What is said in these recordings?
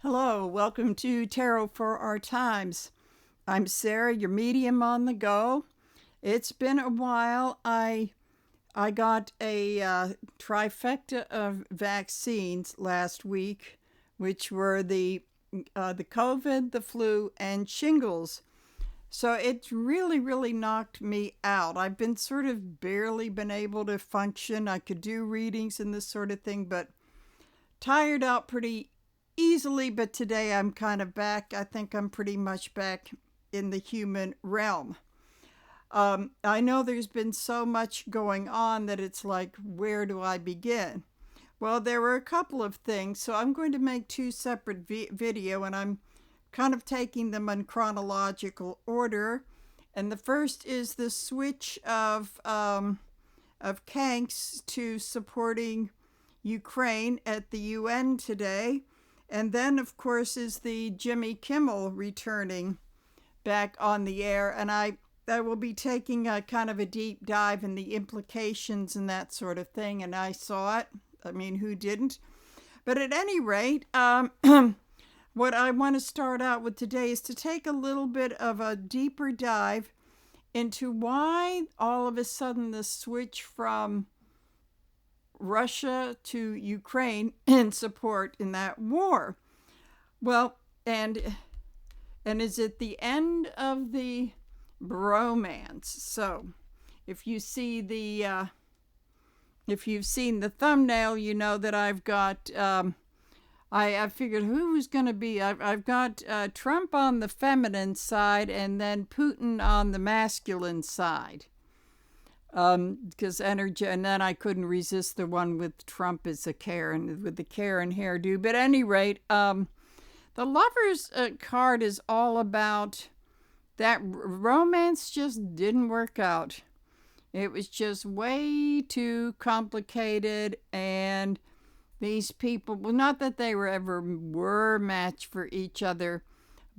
Hello, welcome to Tarot for Our Times. I'm Sarah, your medium on the go. It's been a while. I got a trifecta of vaccines last week, which were the COVID, the flu, and shingles. So it really knocked me out. I've been sort of barely been able to function. I could do readings and this sort of thing, but tired out pretty easily. But today I'm kind of back. I think I'm pretty much back in the human realm. I know there's been so much going on that it's like, where do I begin? Well, there were a couple of things, so I'm going to make two separate video, and I'm kind of taking them in chronological order. And the first is the switch of Kanks to supporting Ukraine at the UN today. And then, of course, is the Jimmy Kimmel returning back on the air. And I will be taking a kind of a deep dive in the implications and that sort of thing. And I saw it. I mean, who didn't? But at any rate, what I want to start out with today is to take a little bit of a deeper dive into why all of a sudden the switch from Russia to Ukraine in support in that war. Well, and is it the end of the bromance? So, if you see the if you've seen the thumbnail, you know that I've got I figured who's going to be. I've got Trump on the feminine side and then Putin on the masculine side. Because energy, and then I couldn't resist the one with Trump as a Karen, with the Karen hairdo. But at any rate, the Lovers card is all about that romance just didn't work out. It was just way too complicated, and these people, well, not that they were matched for each other,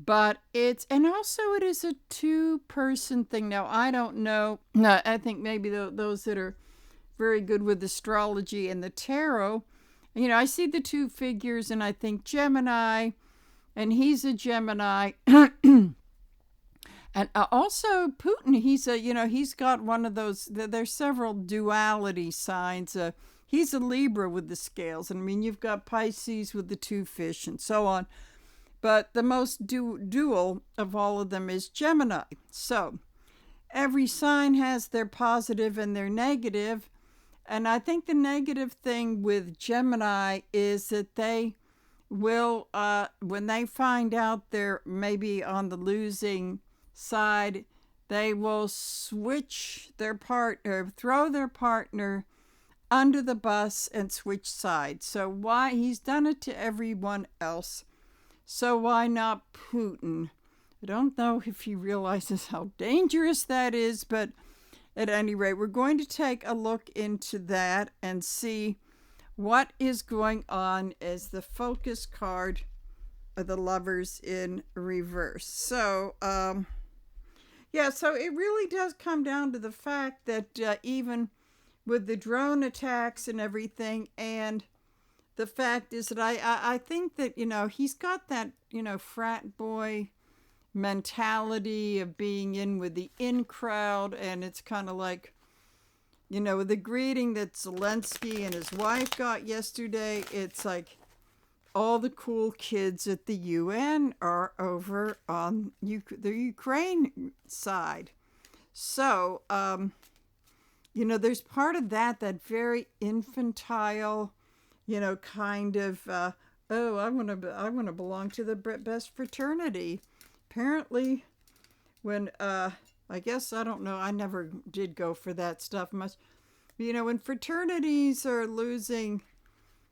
but and also it is a two-person thing. Now, I don't know. I think maybe those that are very good with astrology and the tarot, I see the two figures and I think Gemini, and he's a Gemini. And also Putin, he's got one of those, there's several duality signs. He's a Libra with the scales. And I mean, you've got Pisces with the two fish and so on. But the most dual of all of them is Gemini. So every sign has their positive and their negative. And I think the negative thing with Gemini is that they will, when they find out they're maybe on the losing side, they will switch their partner, throw their partner under the bus and switch sides. So why? He's done it to everyone else. So why not Putin? I don't know if he realizes how dangerous that is, but at any rate, we're going to take a look into that and see what is going on as the focus card of the Lovers in reverse. So, so it really does come down to the fact that even with the drone attacks and everything, and the fact is that I think that, he's got that, frat boy mentality of being in with the in crowd. And it's kind of like, the greeting that Zelensky and his wife got yesterday, it's like all the cool kids at the UN are over on the Ukraine side. So, there's part of that very infantile, kind of, I want to belong to the best fraternity. Apparently, when, I guess, I don't know, I never did go for that stuff much. When fraternities are losing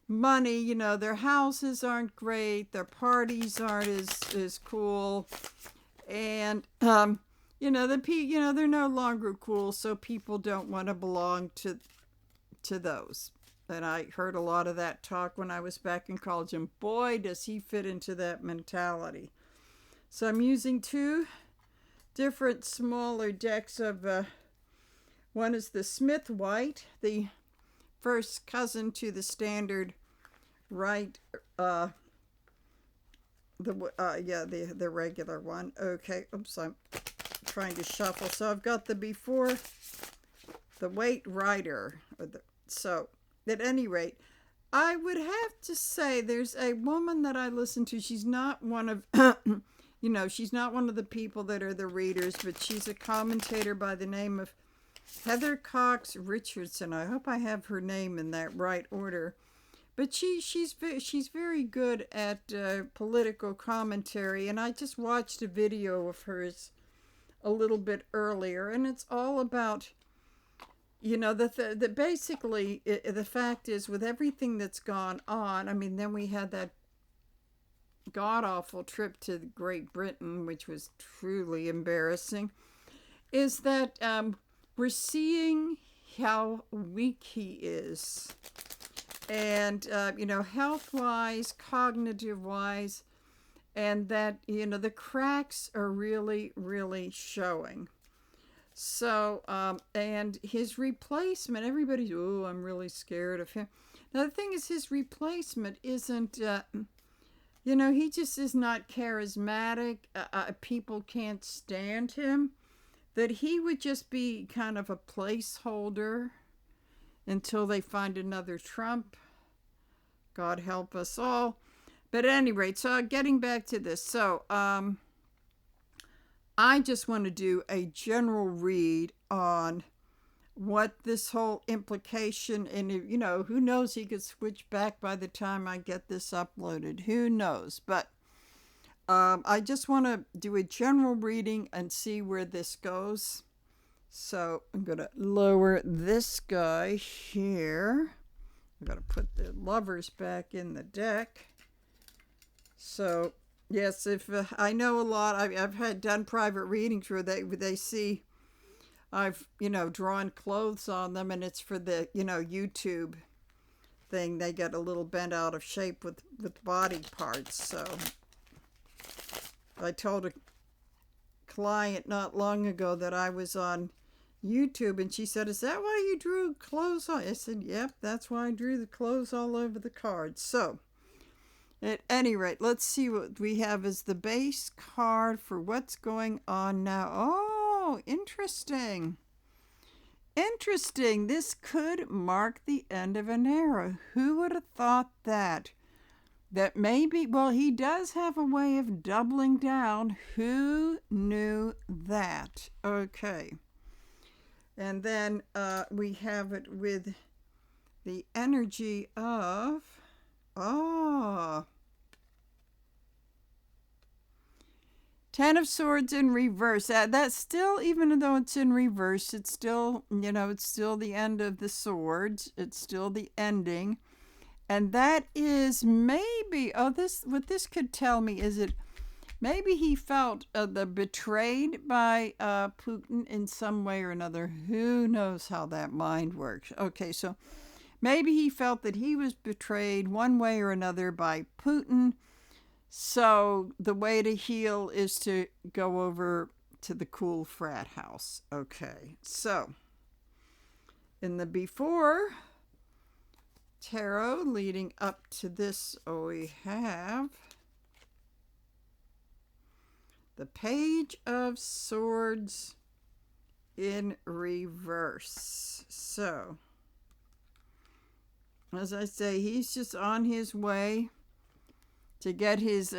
money, their houses aren't great, their parties aren't as cool, and, they're no longer cool, so people don't want to belong to those. And I heard a lot of that talk when I was back in college, and boy, does he fit into that mentality. So I'm using two different smaller decks of, one is the Smith White, the first cousin to the standard right the regular one. Okay, oops, I'm trying to shuffle. So I've got the before, the White Rider. So at any rate, I would have to say there's a woman that I listen to. She's not one of, she's not one of the people that are the readers, but she's a commentator by the name of Heather Cox Richardson. I hope I have her name in that right order. But she's very good at political commentary, and I just watched a video of hers a little bit earlier, and it's all about, basically the fact is with everything that's gone on. I mean, then we had that god awful trip to Great Britain, which was truly embarrassing. Is that we're seeing how weak he is. And, health-wise, cognitive-wise, and that, the cracks are really, really showing. So, and his replacement, everybody's, oh, I'm really scared of him. Now, the thing is, his replacement isn't, he just is not charismatic. People can't stand him. That he would just be kind of a placeholder until they find another Trump. God help us all. But at any rate, so getting back to this. So I just want to do a general read on what this whole implication, and who knows, he could switch back by the time I get this uploaded. Who knows? But I just want to do a general reading and see where this goes. So I'm going to lower this guy here. I'm going to put the lovers back in the deck. So, yes, if I know a lot, I've done private readings where they see I've, drawn clothes on them, and it's for the, YouTube thing. They get a little bent out of shape with body parts. So I told a client not long ago that I was on YouTube, and she said, "Is that why you drew clothes on?" I said, "Yep, that's why I drew the clothes all over the cards." So at any rate, let's see what we have as the base card for what's going on now. Oh, interesting. Interesting. This could mark the end of an era. Who would have thought that? That maybe, well, he does have a way of doubling down. Who knew that? Okay. And then we have it with the energy of, Ten of Swords in reverse. That's still, even though it's in reverse, it's still, it's still the end of the swords. It's still the ending. And that is maybe, what this could tell me is maybe he felt betrayed by Putin in some way or another. Who knows how that mind works? Okay, so maybe he felt that he was betrayed one way or another by Putin. So the way to heal is to go over to the cool frat house. Okay, so in the before tarot leading up to this, we have the Page of Swords in reverse. So, as I say, he's just on his way to get his,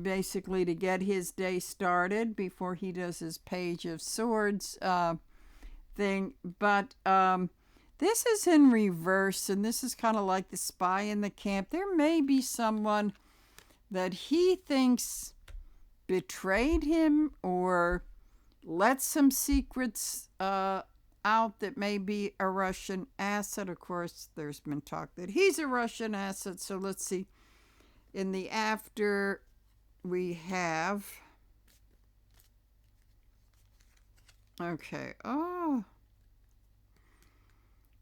basically to get his day started before he does his Page of Swords thing. But this is in reverse, and this is kind of like the spy in the camp. There may be someone that he thinks betrayed him or let some secrets out that may be a Russian asset. Of course, there's been talk that he's a Russian asset. So let's see. In the after, we have, okay,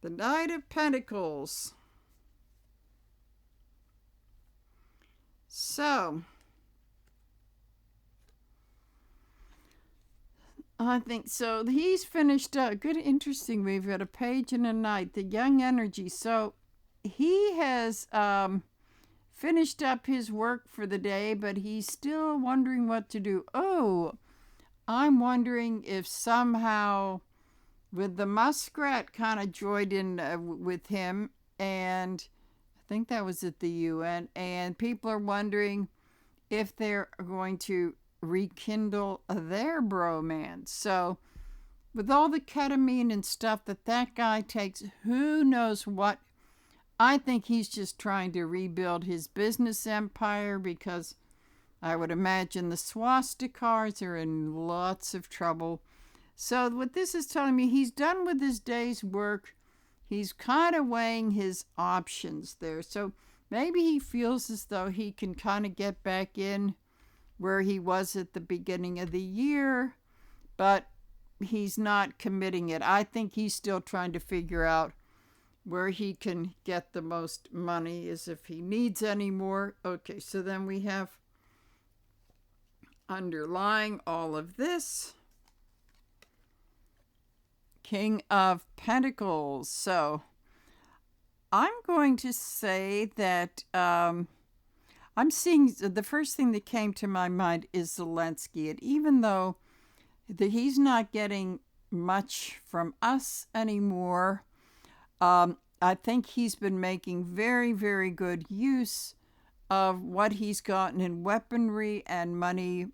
the Knight of Pentacles. So I think so. He's finished good, interesting. We've got a page and a knight, the young energy. So he has finished up his work for the day, but he's still wondering what to do. Oh, I'm wondering if somehow with the muskrat kind of joined in with him, and I think that was at the UN, and people are wondering if they're going to rekindle their bromance. So with all the ketamine and stuff that guy takes, who knows what. I think he's just trying to rebuild his business empire, because I would imagine the swastikars are in lots of trouble. So what this is telling me, he's done with his day's work. He's kind of weighing his options there. So maybe he feels as though he can kind of get back in where he was at the beginning of the year, but he's not committing it. I think he's still trying to figure out where he can get the most money, as if he needs any more. Okay, so then we have underlying all of this, King of Pentacles. So I'm going to say that I'm seeing the first thing that came to my mind is Zelensky. And even though he's not getting much from us anymore, I think he's been making very, very good use of what he's gotten in weaponry and money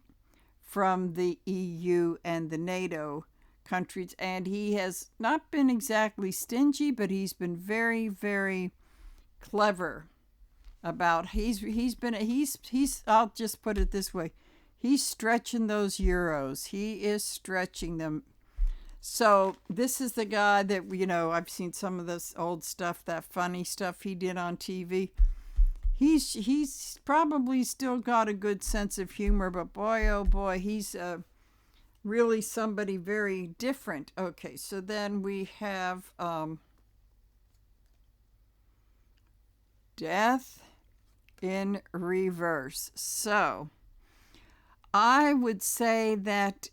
from the EU and the NATO countries. And he has not been exactly stingy, but he's been very, very clever about he's I'll just put it this way. He's stretching those euros. He is stretching them. So this is the guy that, I've seen some of this old stuff, that funny stuff he did on TV. He's probably still got a good sense of humor, but boy, oh boy, he's really somebody very different. Okay, so then we have Death in reverse. So I would say that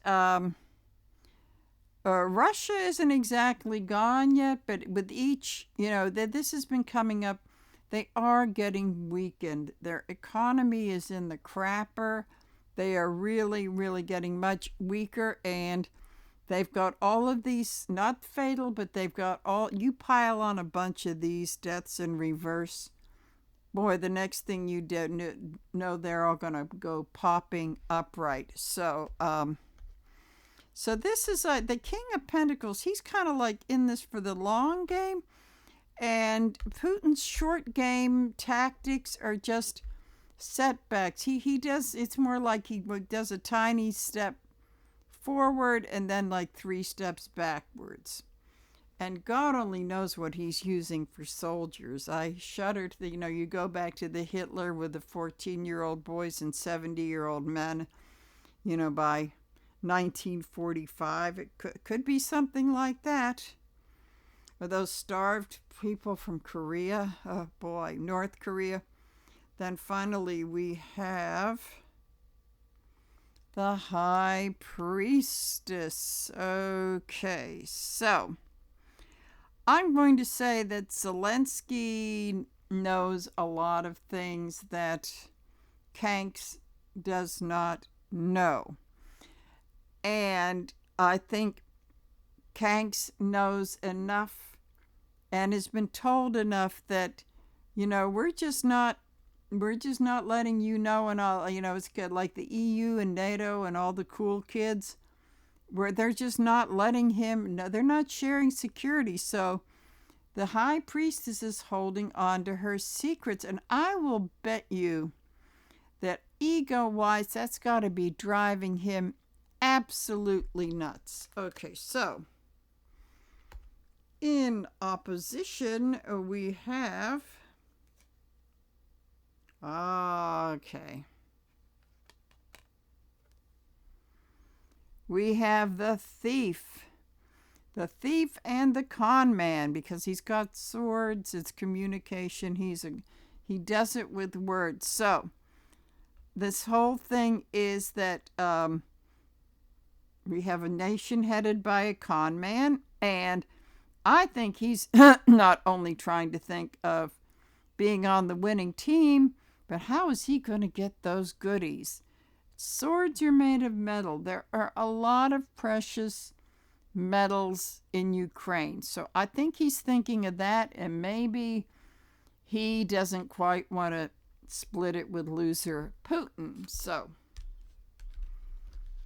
Russia isn't exactly gone yet, but with each, that this has been coming up, they are getting weakened. Their economy is in the crapper. They are really, really getting much weaker, and they've got all of these, not fatal, but they've got you pile on a bunch of these deaths in reverse. Boy, the next thing you know, they're all going to go popping upright. So, so this is the King of Pentacles. He's kind of like in this for the long game. And Putin's short game tactics are just setbacks. He does, it's more like he does a tiny step forward and then like 3 steps backwards. And God only knows what he's using for soldiers. I shudder to you go back to the Hitler with the 14-year-old boys and 70-year-old men, by 1945. It could be something like that. Or those starved people from Korea. Oh boy, North Korea. Then finally we have the High Priestess. Okay, so I'm going to say that Zelensky knows a lot of things that Kanks does not know. And I think Kanks knows enough and has been told enough that, we're just not letting and all, it's good, like the EU and NATO and all the cool kids, where they're just not letting him, no, they're not sharing security. So the High Priestess is holding on to her secrets, and I will bet you that ego-wise, that's got to be driving him absolutely nuts. Okay, so in opposition, we have, we have the Thief. The Thief and the Con Man, because he's got swords, it's communication, he does it with words. So this whole thing is that we have a nation headed by a con man, and I think he's not only trying to think of being on the winning team, But how is he going to get those goodies? Swords are made of metal. There are a lot of precious metals in Ukraine. So I think he's thinking of that, and maybe he doesn't quite want to split it with loser Putin. So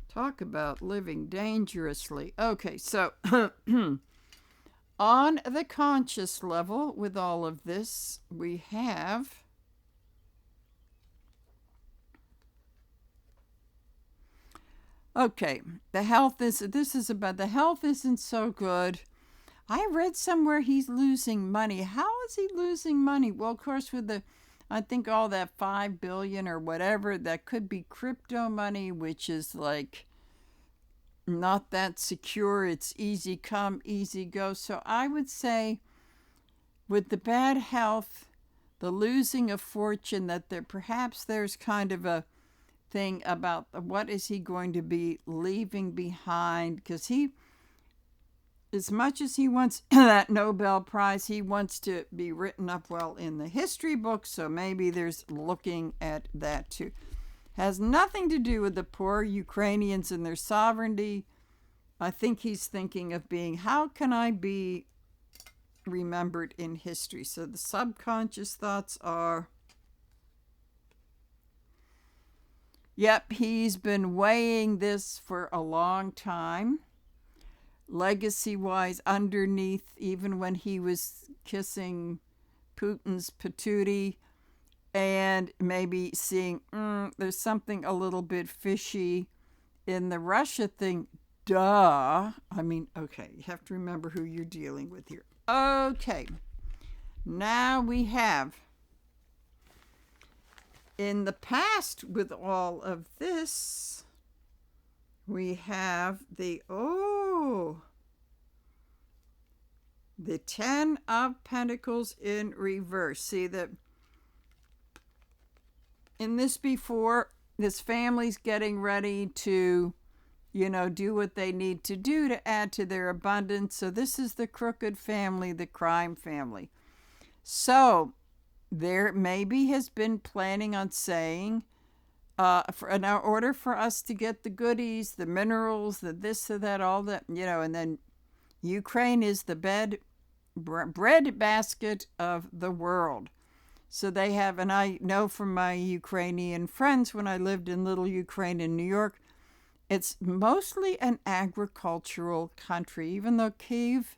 talk about living dangerously. Okay, so on the conscious level with all of this, we have okay, the health isn't so good. I read somewhere he's losing money. How is he losing money? Well, of course, with I think all that 5 billion or whatever, that could be crypto money, which is like not that secure. It's easy come, easy go. So I would say with the bad health, the losing of fortune, that perhaps there's kind of a thing about what is he going to be leaving behind, because he, as much as he wants that Nobel Prize, he wants to be written up well in the history books, so maybe there's looking at that too. Has nothing to do with the poor Ukrainians and their sovereignty. I think he's thinking of being, how can I be remembered in history? So the subconscious thoughts are, yep, he's been weighing this for a long time. Legacy-wise, underneath, even when he was kissing Putin's patootie, and maybe seeing, there's something a little bit fishy in the Russia thing. Duh. I mean, okay, you have to remember who you're dealing with here. Okay. Now we have, in the past with all of this, we have the 10 of Pentacles in reverse. See that in this before, this family's getting ready to, do what they need to do to add to their abundance. So this is the crooked family, the crime family. So there maybe has been planning on saying, in order for us to get the goodies, the minerals, the this, the that, all that, and then Ukraine is the bread basket of the world. So they have, and I know from my Ukrainian friends when I lived in Little Ukraine in New York, it's mostly an agricultural country. Even though Kyiv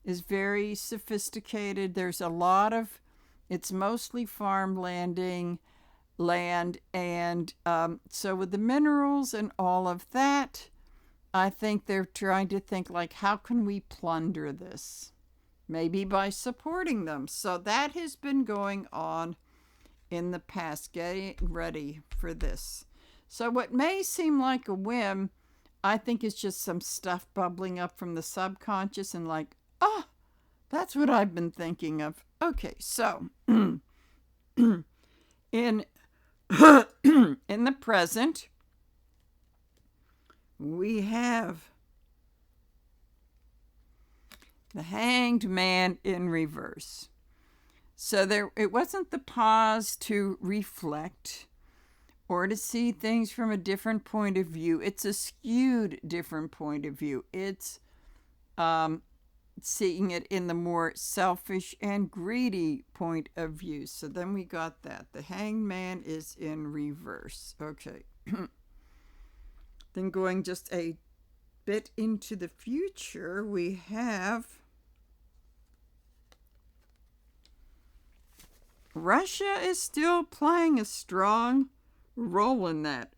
is very sophisticated, there's a lot of, it's mostly farmlanding land. And so with the minerals and all of that, I think they're trying to think like, how can we plunder this? Maybe by supporting them. So that has been going on in the past, getting ready for this. So what may seem like a whim, I think is just some stuff bubbling up from the subconscious and like, that's what I've been thinking of. Okay, so in in the present, we have the Hanged Man in reverse. So it wasn't the pause to reflect or to see things from a different point of view. It's a skewed different point of view. It's seeing it in the more selfish and greedy point of view. So then we got that. The Hanged Man is in reverse. Okay. Then going just a bit into the future, we have Russia is still playing a strong role in that.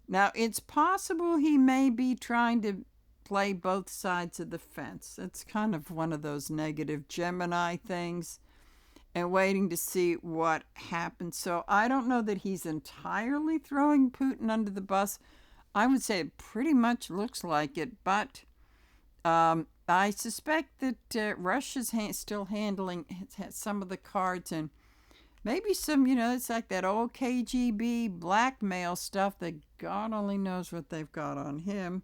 Now, it's possible he may be trying to play both sides of the fence. It's kind of one of those negative Gemini things, and waiting to see what happens. So I don't know that he's entirely throwing Putin under the bus. I would say it pretty much looks like it, but I suspect that Russia's still handling some of the cards, and maybe some, it's like that old KGB blackmail stuff that God only knows what they've got on him.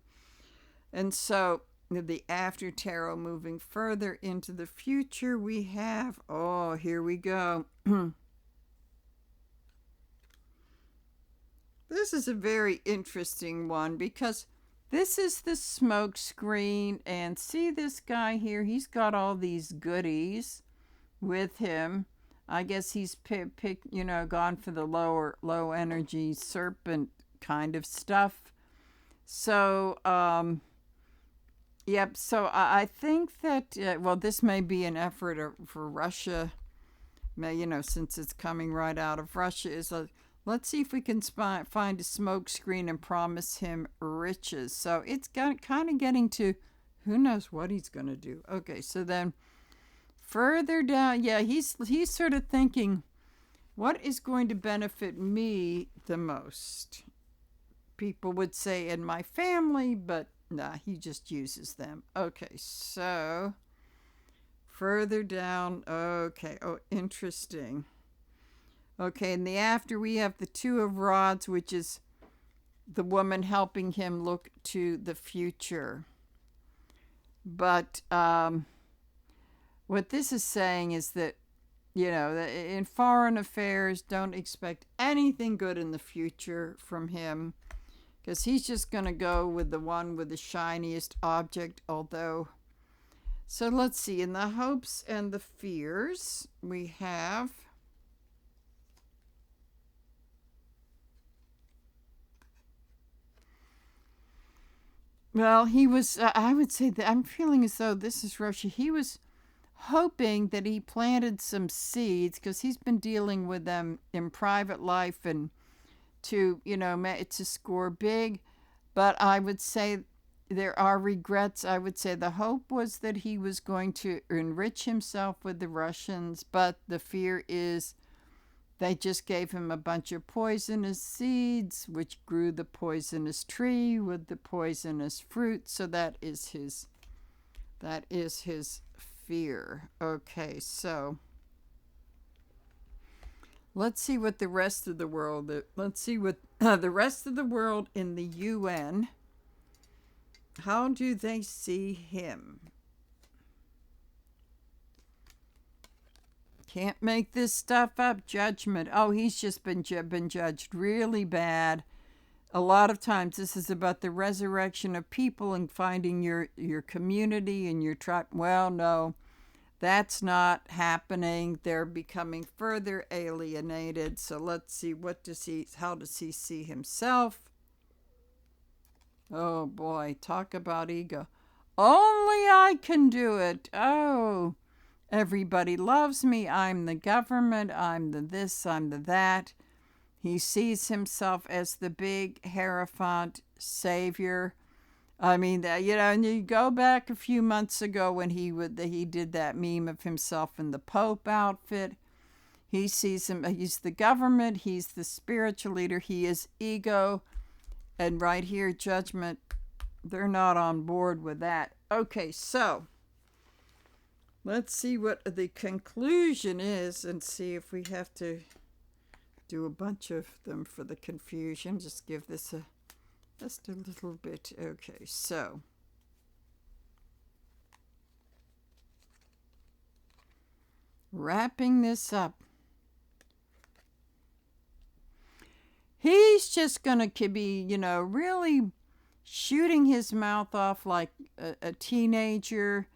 And so the after tarot moving further into the future, we have, here we go. This is a very interesting one because this is the smoke screen, and see this guy here, he's got all these goodies with him. I guess he's gone for the low energy serpent kind of stuff. So, yep. So I think that this may be an effort for Russia. Since it's coming right out of Russia, let's see if we can find a smoke screen and promise him riches. So it's kind of getting to who knows what he's going to do. Okay, so then further down, yeah, he's sort of thinking, what is going to benefit me the most? People would say in my family, but nah, he just uses them. Okay, so further down, okay, oh, interesting. Okay, in the after we have the Two of Rods, which is the woman helping him look to the future. But what this is saying is that, in foreign affairs, don't expect anything good in the future from him, because he's just going to go with the one with the shiniest object, although. So let's see, in the hopes and the fears, we have. Well, he was, I would say that I'm feeling as though this is Russia. He was hoping that he planted some seeds because he's been dealing with them in private life and to score big. But I would say there are regrets. I would say the hope was that he was going to enrich himself with the Russians, but the fear is they just gave him a bunch of poisonous seeds, which grew the poisonous tree with the poisonous fruit. So that is his fear. Okay, so let's see what the rest of the world. Let's see what the rest of the world in the UN. How do they see him? Can't make this stuff up. Judgment. Oh, he's just been judged really bad. A lot of times this is about the resurrection of people and finding your community and your tribe. Well, no, that's not happening. They're becoming further alienated. So let's see, how does he see himself? Oh boy, talk about ego. Only I can do it. Oh, everybody loves me. I'm the government. I'm the this, I'm the that. He sees himself as the big Hierophant savior. I mean, and you go back a few months ago when he did that meme of himself in the Pope outfit. He sees him, he's the government, he's the spiritual leader, he is ego. And right here, judgment, they're not on board with that. Okay, so let's see what the conclusion is and see if we have to do a bunch of them for the confusion. Just give this just a little bit. Okay, so wrapping this up. He's just going to be, really shooting his mouth off like a teenager.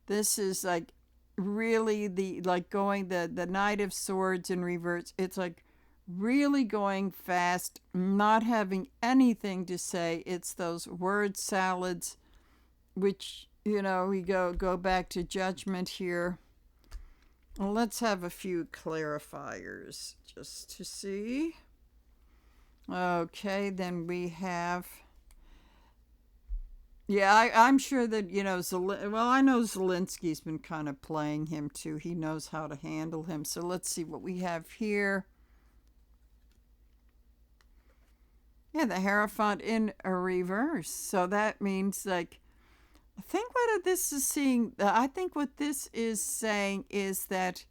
This is like really going the Knight of Swords in reverse. It's like really going fast, not having anything to say. It's those word salads, which, we go back to judgment here. Well, let's have a few clarifiers just to see. Okay, then we have. Yeah, I'm sure that, I know Zelensky's been kind of playing him too. He knows how to handle him. So let's see what we have here. Yeah, the Hierophant in a reverse. So that means I think what this is saying is that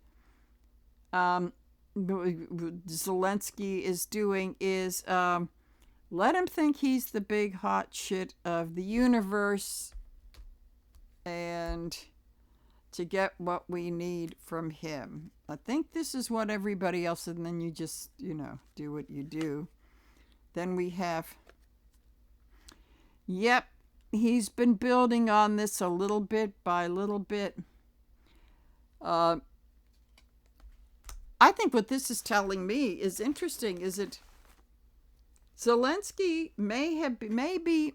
Zelensky is doing is let him think he's the big hot shit of the universe and to get what we need from him. I think this is what everybody else, and then you just, do what you do. Then we have, yep, he's been building on this a little bit by little bit. I think what this is telling me is interesting. Is it Zelensky maybe,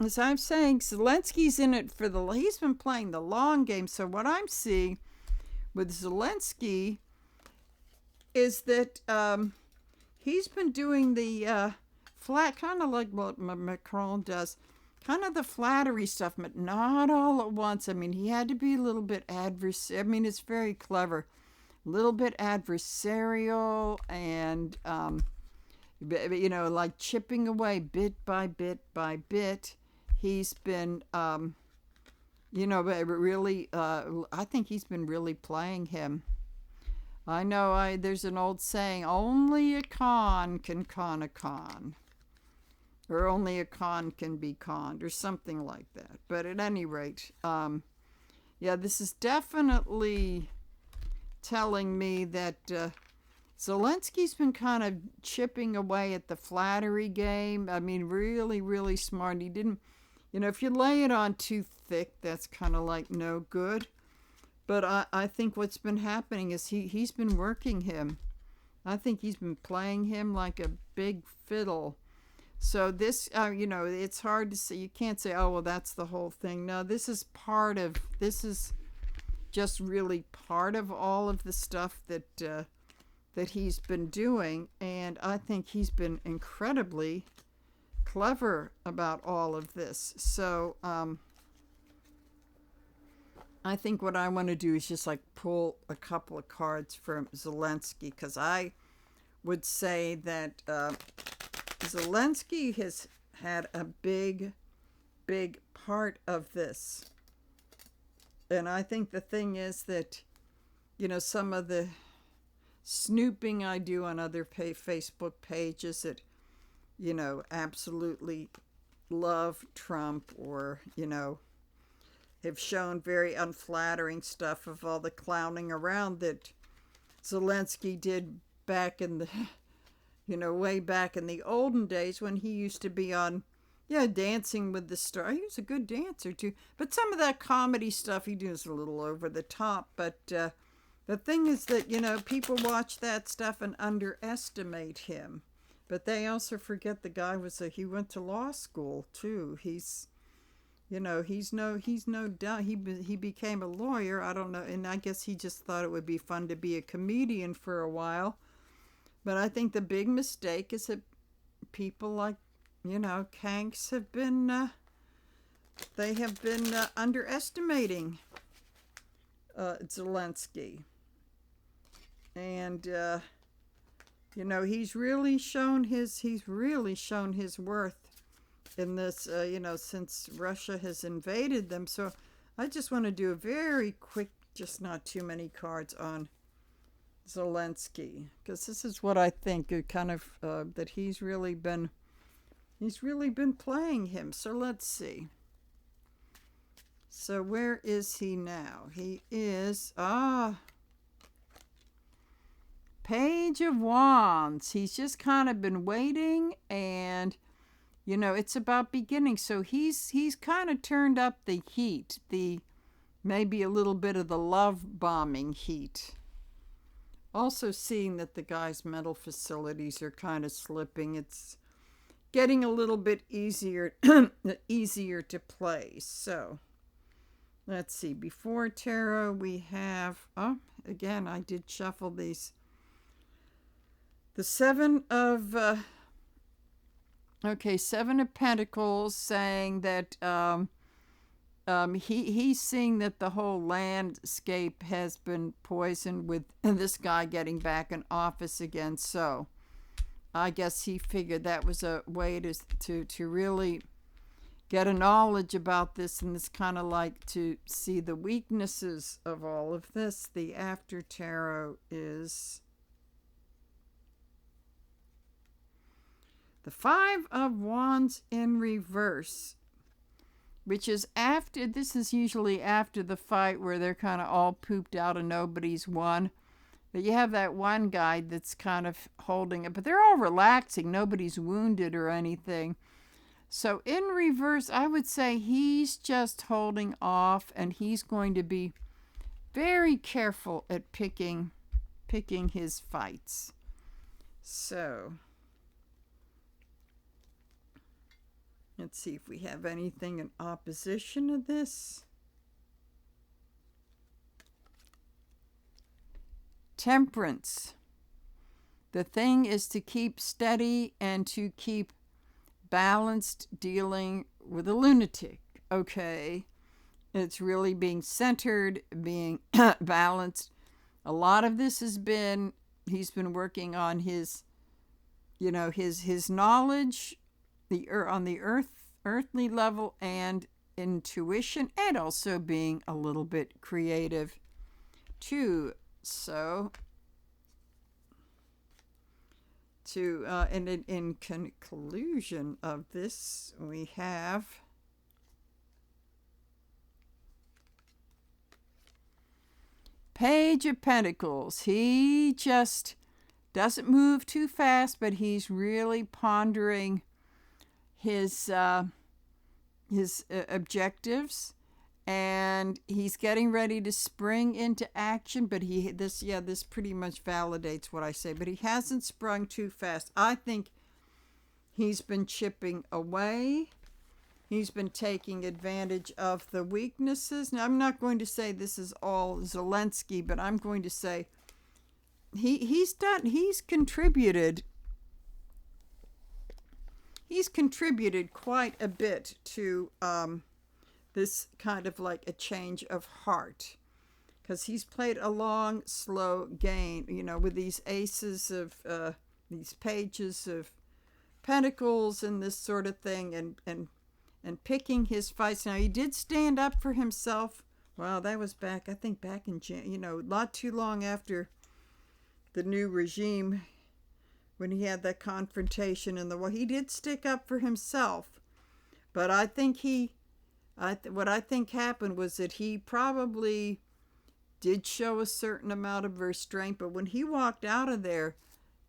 as I'm saying, Zelensky's in it for he's been playing the long game. So what I'm seeing with Zelensky is that he's been doing the flat, kind of like what Macron does, kind of the flattery stuff, but not all at once. I mean, he had to be a little bit adversarial. I mean, it's very clever. A little bit adversarial and, you know, like chipping away bit by bit by bit. He's been, you know, really, I think he's been really playing him. I know there's an old saying, only a con can con a con. Or only a con can be conned, or something like that. But at any rate, yeah, this is definitely telling me that Zelensky's been kind of chipping away at the flattery game. I mean, really, really smart. He didn't, you know, if you lay it on too thick, that's kind of like no good. But I think what's been happening is he's been working him. I think he's been playing him like a big fiddle. So this, you know, it's hard to say. You can't say, oh, well, that's the whole thing. No, this is just really part of all of the stuff that he's been doing. And I think he's been incredibly clever about all of this. So I think what I want to do is just like pull a couple of cards from Zelensky, because I would say that Zelensky has had a big, big part of this. And I think the thing is that, you know, some of the snooping I do on other Facebook pages that, you know, absolutely love Trump, or, you know, have shown very unflattering stuff of all the clowning around that Zelensky did back in the, you know, way back in the olden days when he used to be on, yeah, Dancing with the Stars. He was a good dancer too. But some of that comedy stuff he does a little over the top. But the thing is that, you know, people watch that stuff and underestimate him. But they also forget the guy he went to law school too. He's, you know, he's no doubt. He became a lawyer. I don't know. And I guess he just thought it would be fun to be a comedian for a while. But I think the big mistake is that people like, you know, Kanks have been, they have been underestimating Zelensky. And, you know, he's really shown his worth in this, you know, since Russia has invaded them. So I just want to do a very quick, just not too many cards on Zelensky, because this is what I think kind of that he's really been playing him. So let's see. So where is he now? He is Page of Wands. He's just kind of been waiting, and you know, it's about beginning. So he's kind of turned up the heat, the maybe a little bit of the love bombing heat. Also seeing that the guy's mental facilities are kind of slipping. It's getting a little bit easier to play. So let's see. Before tarot we have, again, I did shuffle these. The Seven of Pentacles, saying that he's seeing that the whole landscape has been poisoned with this guy getting back in office again. So I guess he figured that was a way to really get a knowledge about this, and it's kind of like to see the weaknesses of all of this. The after tarot is the Five of Wands in reverse, which is after, this is usually after the fight where they're kind of all pooped out and nobody's won. But you have that one guy that's kind of holding it. But they're all relaxing. Nobody's wounded or anything. So in reverse, I would say he's just holding off, and he's going to be very careful at picking his fights. So let's see if we have anything in opposition to this. Temperance. The thing is to keep steady and to keep balanced dealing with a lunatic. Okay. It's really being centered, being balanced. A lot of this he's been working on his knowledge, on the earthly level, and intuition, and also being a little bit creative too. So in conclusion of this, we have Page of Pentacles. He just doesn't move too fast, but he's really pondering his objectives, and he's getting ready to spring into action. But this pretty much validates what I say. But he hasn't sprung too fast. I think he's been chipping away. He's been taking advantage of the weaknesses. Now, I'm not going to say this is all Zelensky, but I'm going to say he's contributed quite a bit to this kind of like a change of heart, because he's played a long, slow game, with these aces of these pages of pentacles and this sort of thing, and picking his fights. Now, he did stand up for himself. Well, that was back in not too long after the new regime, when he had that confrontation in the war. He did stick up for himself. But I think what I think happened was that he probably did show a certain amount of restraint, but when he walked out of there,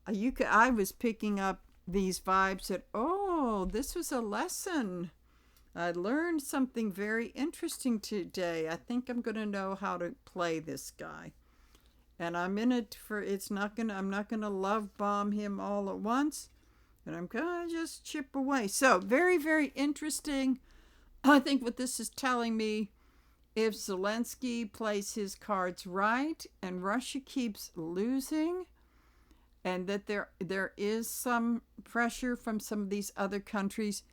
I was picking up these vibes that, oh, this was a lesson. I learned something very interesting today. I think I'm going to know how to play this guy. And I'm in it for, I'm not going to love bomb him all at once, but I'm going to just chip away. So very, very interesting. I think what this is telling me, if Zelensky plays his cards right and Russia keeps losing, and that there is some pressure from some of these other countries,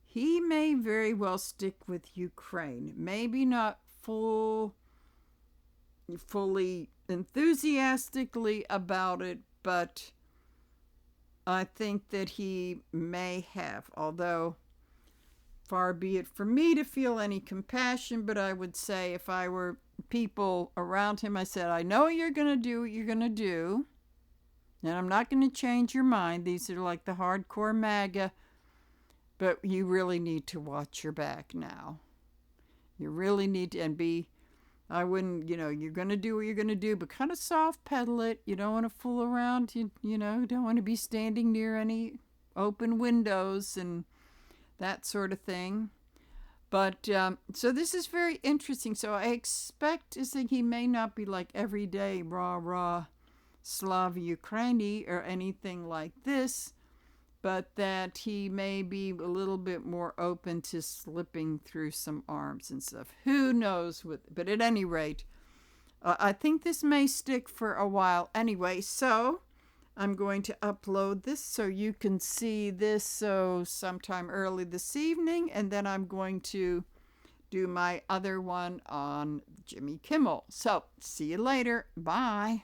he may very well stick with Ukraine. Maybe not fully enthusiastically about it, but I think that he may have. Although, far be it for me to feel any compassion, but I would say if I were people around him, I said, I know you're going to do what you're going to do, and I'm not going to change your mind. These are like the hardcore MAGA. But you really need to watch your back now. You really need to, I wouldn't, you're going to do what you're going to do, but kind of soft pedal it. You don't want to fool around. You don't want to be standing near any open windows and that sort of thing. But, so this is very interesting. So I expect he may not be like everyday rah, Slava Ukraini or anything like this, but that he may be a little bit more open to slipping through some arms and stuff. Who knows? But at any rate, I think this may stick for a while anyway. So I'm going to upload this so you can see this sometime early this evening. And then I'm going to do my other one on Jimmy Kimmel. So see you later. Bye.